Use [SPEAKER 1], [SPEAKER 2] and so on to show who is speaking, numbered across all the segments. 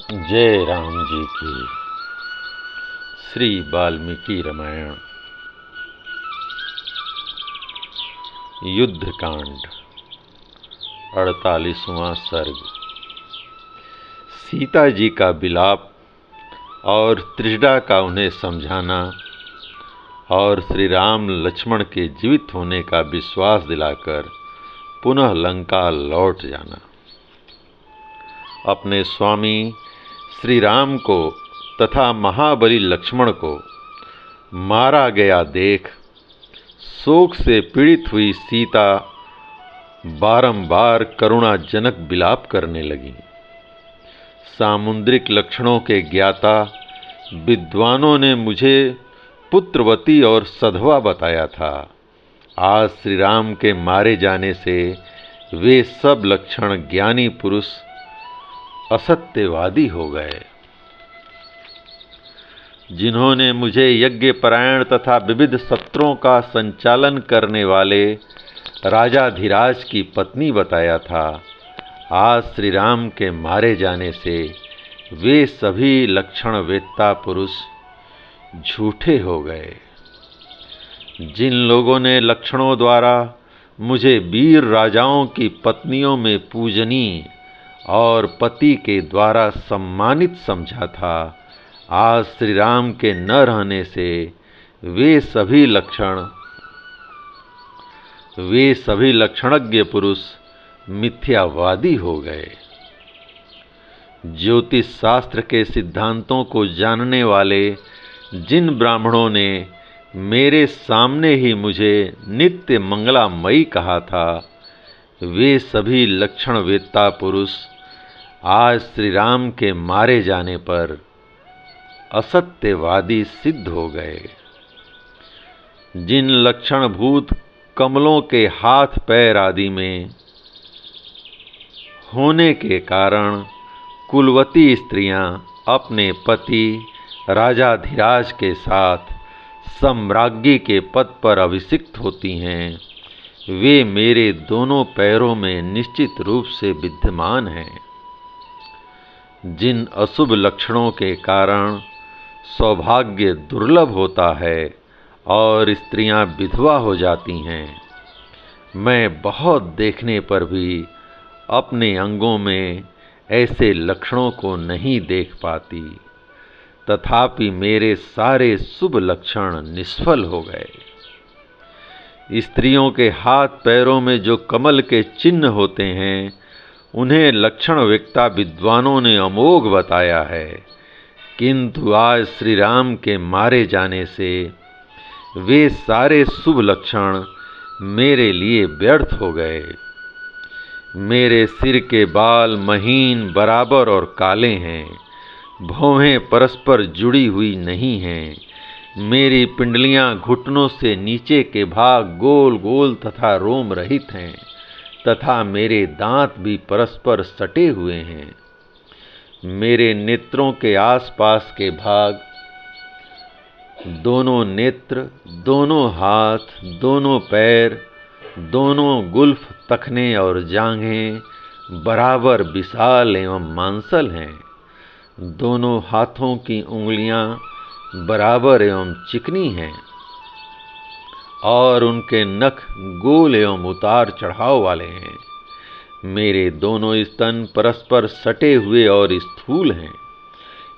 [SPEAKER 1] जय राम जी की। श्री वाल्मीकि रामायण युद्धकांड 48वां सर्ग। सीता जी का विलाप और त्रिजटा का उन्हें समझाना और श्री राम लक्ष्मण के जीवित होने का विश्वास दिलाकर पुनः लंका लौट जाना। अपने स्वामी श्री राम को तथा महाबली लक्ष्मण को मारा गया देख शोक से पीड़ित हुई सीता बारंबार करुणाजनक विलाप करने लगी। सामुद्रिक लक्षणों के ज्ञाता विद्वानों ने मुझे पुत्रवती और सधवा बताया था। आज श्री राम के मारे जाने से वे सब लक्षण ज्ञानी पुरुष असत्यवादी हो गए। जिन्होंने मुझे यज्ञपरायण तथा विविध सत्रों का संचालन करने वाले राजाधिराज की पत्नी बताया था, आज श्री राम के मारे जाने से वे सभी लक्षणवेत्ता पुरुष झूठे हो गए। जिन लोगों ने लक्षणों द्वारा मुझे वीर राजाओं की पत्नियों में पूजनीय और पति के द्वारा सम्मानित समझा था, आज श्री राम के न रहने से वे सभी लक्षणज्ञ पुरुष मिथ्यावादी हो गए। ज्योतिष शास्त्र के सिद्धांतों को जानने वाले जिन ब्राह्मणों ने मेरे सामने ही मुझे नित्य मंगलामयी कहा था, वे सभी लक्षणवेत्ता पुरुष आज श्री राम के मारे जाने पर असत्यवादी सिद्ध हो गए। जिन लक्षणभूत कमलों के हाथ पैर आदि में होने के कारण कुलवती स्त्रियां अपने पति राजाधिराज के साथ सम्राज्ञी के पद पर अभिषिक्त होती हैं, वे मेरे दोनों पैरों में निश्चित रूप से विद्यमान हैं। जिन अशुभ लक्षणों के कारण सौभाग्य दुर्लभ होता है और स्त्रियां विधवा हो जाती हैं, मैं बहुत देखने पर भी अपने अंगों में ऐसे लक्षणों को नहीं देख पाती, तथापि मेरे सारे शुभ लक्षण निष्फल हो गए। स्त्रियों के हाथ पैरों में जो कमल के चिन्ह होते हैं, उन्हें लक्षणवेत्ता विद्वानों ने अमोघ बताया है, किंतु आज श्री राम के मारे जाने से वे सारे शुभ लक्षण मेरे लिए व्यर्थ हो गए। मेरे सिर के बाल महीन बराबर और काले हैं, भौहें परस्पर जुड़ी हुई नहीं हैं, मेरी पिंडलियां घुटनों से नीचे के भाग गोल गोल तथा रोम रहित हैं, तथा मेरे दांत भी परस्पर सटे हुए हैं। मेरे नेत्रों के आसपास के भाग, दोनों नेत्र, दोनों हाथ, दोनों पैर, दोनों गुल्फ, तखने और जांघें बराबर विशाल एवं मांसल हैं। दोनों हाथों की उंगलियां बराबर एवं चिकनी हैं और उनके नख गोल एवं उतार चढ़ाव वाले हैं। मेरे दोनों स्तन परस्पर सटे हुए और स्थूल हैं,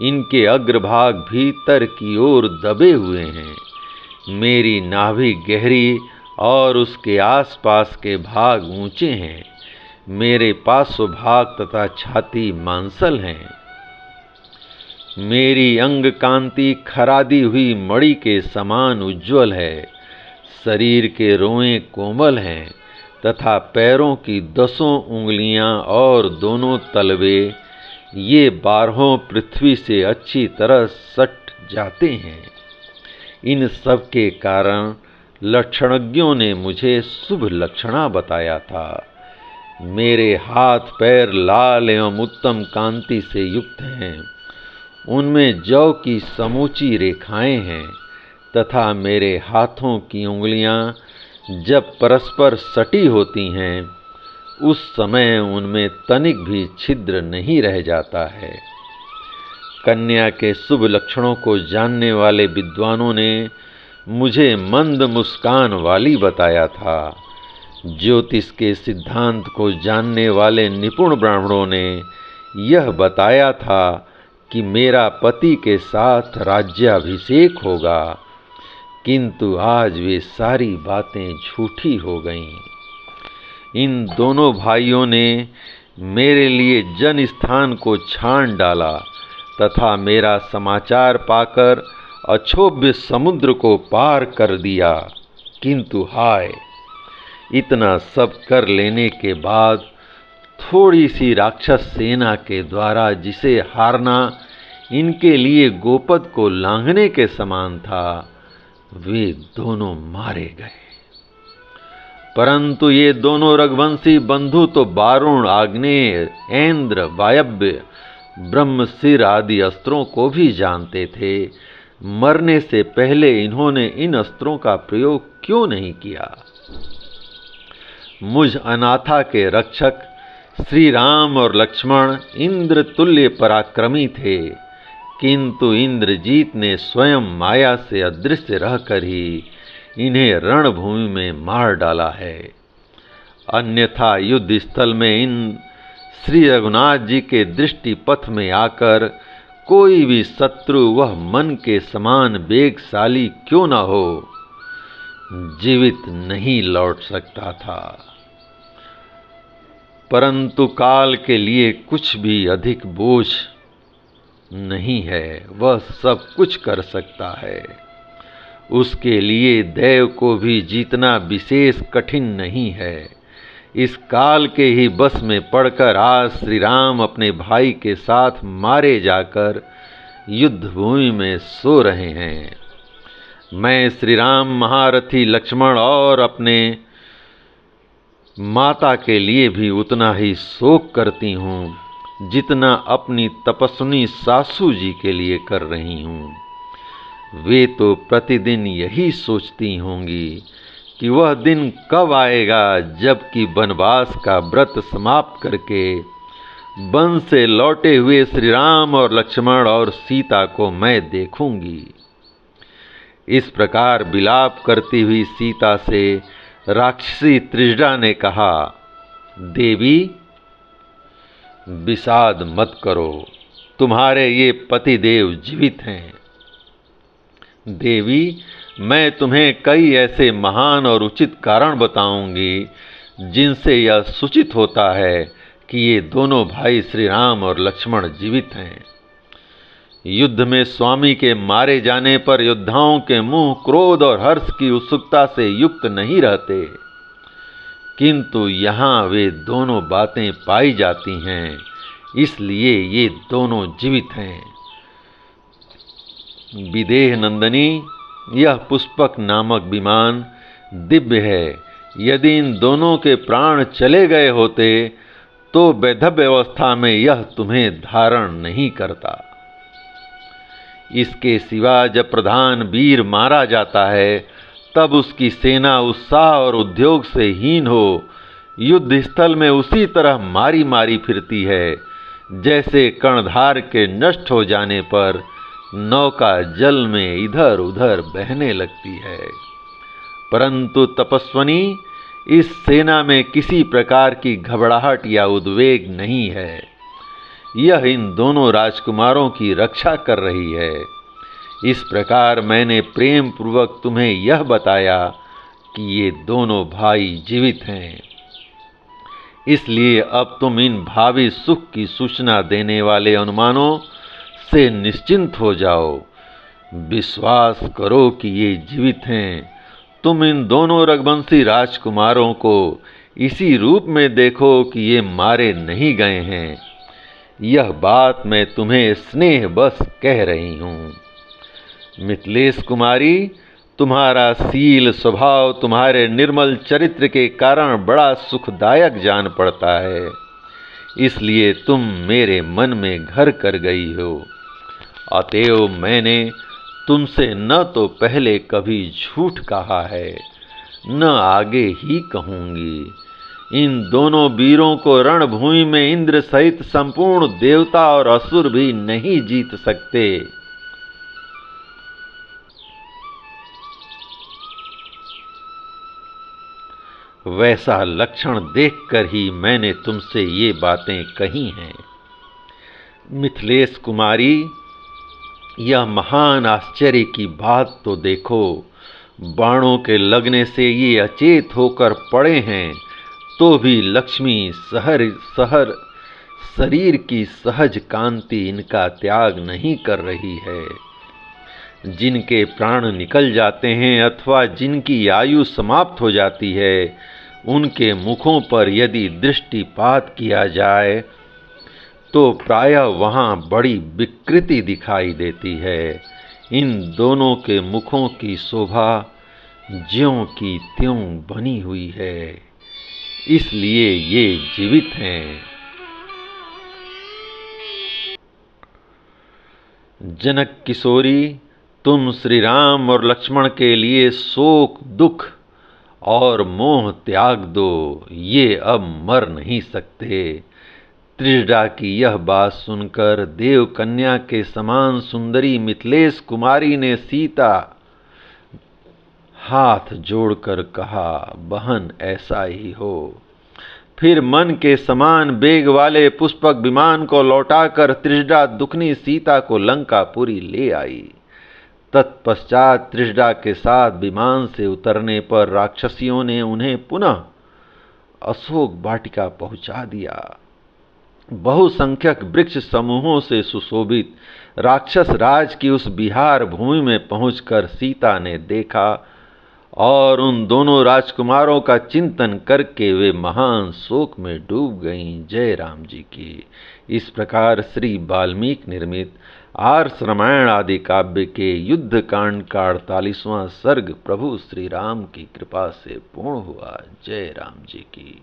[SPEAKER 1] इनके अग्रभाग भीतर की ओर दबे हुए हैं। मेरी नाभि गहरी और उसके आसपास के भाग ऊंचे हैं, मेरे पार्श्वभाग तथा छाती मांसल हैं। मेरी अंग कांति खरादी हुई मणि के समान उज्ज्वल है, शरीर के रोएं कोमल हैं तथा पैरों की 10 उंगलियां और दोनों तलवे ये 12 पृथ्वी से अच्छी तरह सट जाते हैं। इन सब के कारण लक्षणज्ञों ने मुझे शुभ लक्षणा बताया था। मेरे हाथ पैर लाल एवं उत्तम कांति से युक्त हैं, उनमें जौ की समूची रेखाएं हैं तथा मेरे हाथों की उंगलियां जब परस्पर सटी होती हैं, उस समय उनमें तनिक भी छिद्र नहीं रह जाता है। कन्या के शुभ लक्षणों को जानने वाले विद्वानों ने मुझे मंद मुस्कान वाली बताया था। ज्योतिष के सिद्धांत को जानने वाले निपुण ब्राह्मणों ने यह बताया था कि मेरा पति के साथ राज्याभिषेक होगा, किंतु आज वे सारी बातें झूठी हो गईं। इन दोनों भाइयों ने मेरे लिए जन स्थान को छान डाला तथा मेरा समाचार पाकर अक्षोभ्य समुद्र को पार कर दिया, किंतु हाय, इतना सब कर लेने के बाद थोड़ी सी राक्षस सेना के द्वारा जिसे हारना इनके लिए गोपद को लांघने के समान था, वे दोनों मारे गए। परंतु ये दोनों रघुवंशी बंधु तो वारुण, आग्नेय, ऐन्द्र, वायव्य, ब्रह्मशिर आदि अस्त्रों को भी जानते थे। मरने से पहले इन्होंने इन अस्त्रों का प्रयोग क्यों नहीं किया? मुझ अनाथा के रक्षक श्री राम और लक्ष्मण इंद्र तुल्य पराक्रमी थे, किंतु इंद्रजीत ने स्वयं माया से अदृश्य रहकर ही इन्हें रणभूमि में मार डाला है। अन्यथा युद्ध स्थल में इन श्री रघुनाथ जी के दृष्टि पथ में आकर कोई भी शत्रु वह मन के समान वेगशाली क्यों न हो, जीवित नहीं लौट सकता था। परंतु काल के लिए कुछ भी अधिक बोझ नहीं है, वह सब कुछ कर सकता है। उसके लिए दैव को भी जीतना विशेष कठिन नहीं है। इस काल के ही बस में पड़कर आज श्री राम अपने भाई के साथ मारे जाकर युद्ध भूमि में सो रहे हैं। मैं श्री राम, महारथी लक्ष्मण और अपने माता के लिए भी उतना ही शोक करती हूँ जितना अपनी तपस्विनी सासू जी के लिए कर रही हूँ। वे तो प्रतिदिन यही सोचती होंगी कि वह दिन कब आएगा जबकि वनवास का व्रत समाप्त करके वन से लौटे हुए श्री राम और लक्ष्मण और सीता को मैं देखूंगी। इस प्रकार विलाप करती हुई सीता से राक्षसी त्रिजटा ने कहा, देवी विषाद मत करो, तुम्हारे ये पतिदेव जीवित हैं। देवी, मैं तुम्हें कई ऐसे महान और उचित कारण बताऊंगी जिनसे यह सूचित होता है कि ये दोनों भाई श्री राम और लक्ष्मण जीवित हैं। युद्ध में स्वामी के मारे जाने पर योद्धाओं के मुंह क्रोध और हर्ष की उत्सुकता से युक्त नहीं रहते, किंतु यहाँ वे दोनों बातें पाई जाती हैं, इसलिए ये दोनों जीवित हैं। विदेह नंदनी, यह पुष्पक नामक विमान दिव्य है। यदि इन दोनों के प्राण चले गए होते तो वैधव्य अवस्था में यह तुम्हें धारण नहीं करता। इसके सिवा जब प्रधान वीर मारा जाता है तब उसकी सेना उत्साह और उद्योग से हीन हो युद्ध स्थल में उसी तरह मारी मारी फिरती है जैसे कर्णधार के नष्ट हो जाने पर नौका जल में इधर उधर बहने लगती है। परंतु तपस्विनी, इस सेना में किसी प्रकार की घबराहट या उद्वेग नहीं है। यह इन दोनों राजकुमारों की रक्षा कर रही है। इस प्रकार मैंने प्रेम पूर्वक तुम्हें यह बताया कि ये दोनों भाई जीवित हैं। इसलिए अब तुम इन भावी सुख की सूचना देने वाले अनुमानों से निश्चिंत हो जाओ। विश्वास करो कि ये जीवित हैं। तुम इन दोनों रघुवंशी राजकुमारों को इसी रूप में देखो कि ये मारे नहीं गए हैं। यह बात मैं तुम्हें स्नेह बस कह रही हूँ। मिथिलेश कुमारी, तुम्हारा शील स्वभाव तुम्हारे निर्मल चरित्र के कारण बड़ा सुखदायक जान पड़ता है, इसलिए तुम मेरे मन में घर कर गई हो। अतएव मैंने तुमसे न तो पहले कभी झूठ कहा है, न आगे ही कहूँगी। इन दोनों वीरों को रणभूमि में इंद्र सहित संपूर्ण देवता और असुर भी नहीं जीत सकते। वैसा लक्षण देखकर ही मैंने तुमसे ये बातें कही हैं। मिथिलेश कुमारी, यह महान आश्चर्य की बात तो देखो, बाणों के लगने से ये अचेत होकर पड़े हैं, तो भी लक्ष्मी सहर शरीर की सहज कांति इनका त्याग नहीं कर रही है। जिनके प्राण निकल जाते हैं अथवा जिनकी आयु समाप्त हो जाती है, उनके मुखों पर यदि दृष्टिपात किया जाए तो प्रायः वहाँ बड़ी विकृति दिखाई देती है। इन दोनों के मुखों की शोभा ज्यों की त्यों बनी हुई है, इसलिए ये जीवित हैं। जनक किशोरी, तुम श्री राम और लक्ष्मण के लिए शोक, दुख और मोह त्याग दो, ये अब मर नहीं सकते। त्रिजटा की यह बात सुनकर देव कन्या के समान सुंदरी मिथिलेश कुमारी ने सीता हाथ जोड़कर कहा, बहन ऐसा ही हो। फिर मन के समान वेग वाले पुष्पक विमान को लौटाकर त्रिजटा दुखनी सीता को लंकापुरी ले आई। तत्पश्चात त्रिजटा के साथ विमान से उतरने पर राक्षसियों ने उन्हें पुनः अशोक वाटिका पहुंचा दिया। बहुसंख्यक वृक्ष समूहों से सुशोभित राक्षस राज की उस विहार भूमि में पहुंचकर सीता ने देखा और उन दोनों राजकुमारों का चिंतन करके वे महान शोक में डूब गईं। जय राम जी की। इस प्रकार श्री वाल्मीकि निर्मित आर्ष रामायण आदि काव्य के युद्ध कांड का 48वां सर्ग प्रभु श्री राम की कृपा से पूर्ण हुआ। जय राम जी की।